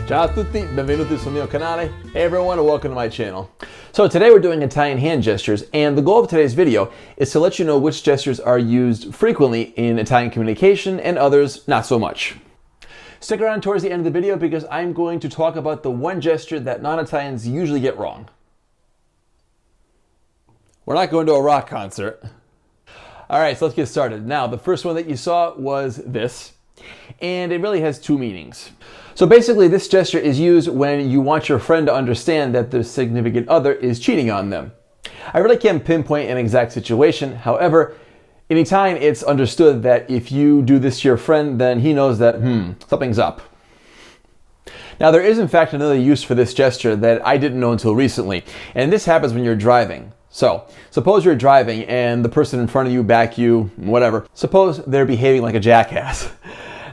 Ciao a tutti, benvenuti sul mio canale. Hey everyone, and welcome to my channel. So today we're doing Italian hand gestures, and the goal of today's video is to let you know which gestures are used frequently in Italian communication and others not so much. Stick around towards the end of the video because I'm going to talk about the one gesture that non-Italians usually get wrong. We're not going to a rock concert. All right, so let's get started. Now, the first one that you saw was this, and it really has two meanings. So basically, this gesture is used when you want your friend to understand that their significant other is cheating on them. I really can't pinpoint an exact situation. However, in Italian, it's understood that if you do this to your friend, then he knows that, something's up. Now, there is in fact another use for this gesture that I didn't know until recently, and this happens when you're driving. So, suppose you're driving and the person in front of you, back you, whatever, suppose they're behaving like a jackass.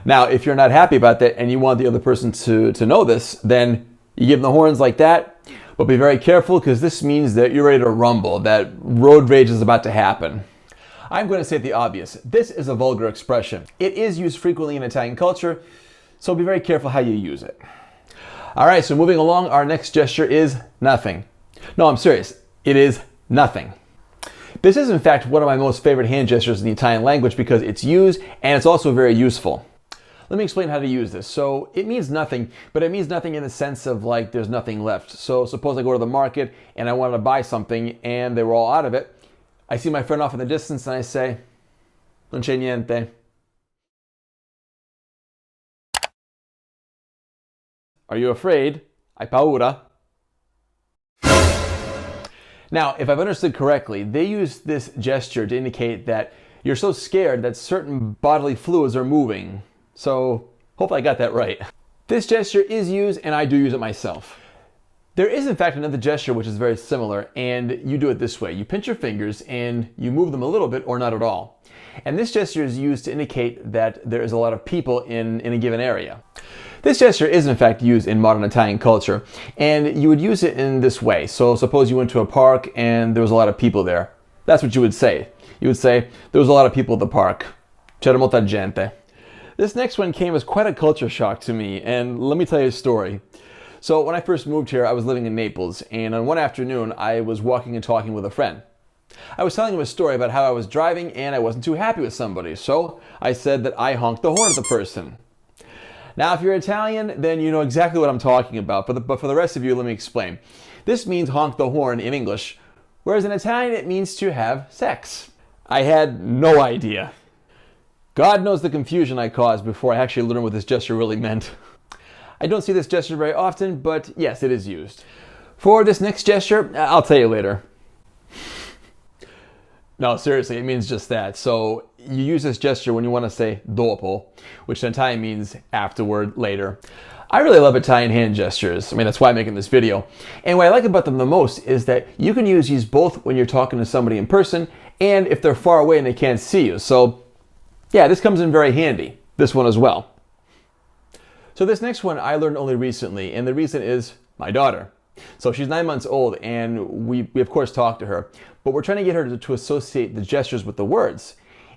Now, if you're not happy about that and you want the other person to know this, then you give them the horns like that, but be very careful because this means that you're ready to rumble, that road rage is about to happen. I'm going to say the obvious. This is a vulgar expression. It is used frequently in Italian culture, so be very careful how you use it. All right, so moving along, our next gesture is nothing. No, I'm serious. It is nothing. This is in fact one of my most favorite hand gestures in the Italian language because it's used and it's also very useful. Let me explain how to use this. So it means nothing, but it means nothing in the sense of like there's nothing left. So suppose I go to the market and I wanted to buy something and they were all out of it. I see my friend off in the distance and I say, non c'è niente. Are you afraid? Hai paura? Now, if I've understood correctly, they use this gesture to indicate that you're so scared that certain bodily fluids are moving. So, hopefully I got that right. This gesture is used, and I do use it myself. There is in fact another gesture which is very similar, and you do it this way. You pinch your fingers and you move them a little bit or not at all. And this gesture is used to indicate that there is a lot of people in a given area. This gesture is in fact used in modern Italian culture, and you would use it in this way. So suppose you went to a park and there was a lot of people there. That's what you would say. You would say, there was a lot of people at the park. C'era molta gente. This next one came as quite a culture shock to me, and let me tell you a story. So when I first moved here, I was living in Naples, and on one afternoon, I was walking and talking with a friend. I was telling him a story about how I was driving and I wasn't too happy with somebody, so I said that I honked the horn at the person. Now, if you're Italian, then you know exactly what I'm talking about, but for the rest of you, let me explain. This means honk the horn in English, whereas in Italian, it means to have sex. I had no idea. God knows the confusion I caused before I actually learned what this gesture really meant. I don't see this gesture very often, but yes, it is used. For this next gesture, I'll tell you later. No, seriously, it means just that. So you use this gesture when you want to say Dopo, which in Italian means afterward, later. I really love Italian hand gestures. I mean, that's why I'm making this video. And what I like about them the most is that you can use these both when you're talking to somebody in person and if they're far away and they can't see you. So yeah, this comes in very handy. This one as well. So this next one I learned only recently, and the reason is my daughter. So she's 9 months old, and we of course talked to her, but we're trying to get her to associate the gestures with the words.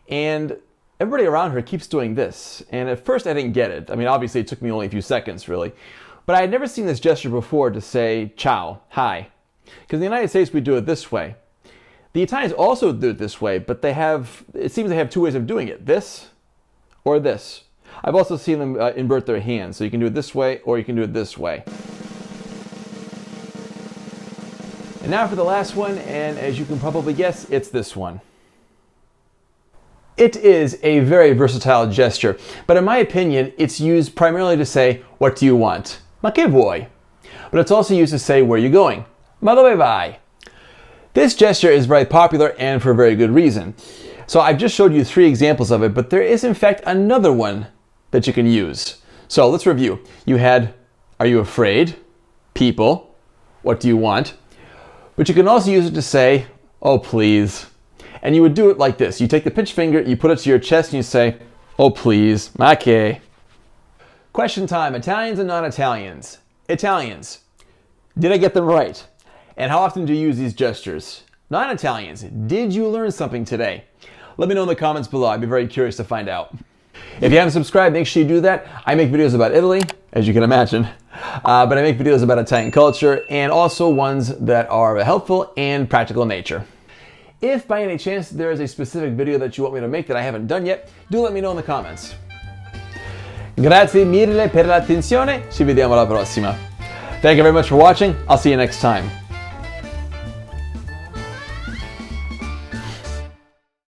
And everybody around her keeps doing this. And at first I didn't get it. I mean, obviously it took me only a few seconds, really. But I had never seen this gesture before to say ciao, hi. Because in the United States we do it this way. The Italians also do it this way, but it seems they have two ways of doing it. This or this. I've also seen them invert their hands. So you can do it this way or you can do it this way. And now for the last one, and as you can probably guess, it's this one. It is a very versatile gesture, but in my opinion, it's used primarily to say, what do you want? Ma che vuoi? But it's also used to say, where are you going? Ma dove vai? This gesture is very popular and for a very good reason. So I've just showed you 3 examples of it, but there is in fact another one that you can use. So let's review. You had, are you afraid? People. What do you want? But you can also use it to say, oh please. And you would do it like this. You take the pinch finger, you put it to your chest, and you say, oh please, ma che. Question time, Italians and non-Italians. Italians, did I get them right? And how often do you use these gestures? Non-Italians, did you learn something today? Let me know in the comments below. I'd be very curious to find out. If you haven't subscribed, make sure you do that. I make videos about Italy, as you can imagine. but I make videos about Italian culture and also ones that are helpful and practical in nature. If by any chance there is a specific video that you want me to make that I haven't done yet, do let me know in the comments. Grazie mille per l'attenzione, ci vediamo alla prossima. Thank you very much for watching, I'll see you next time.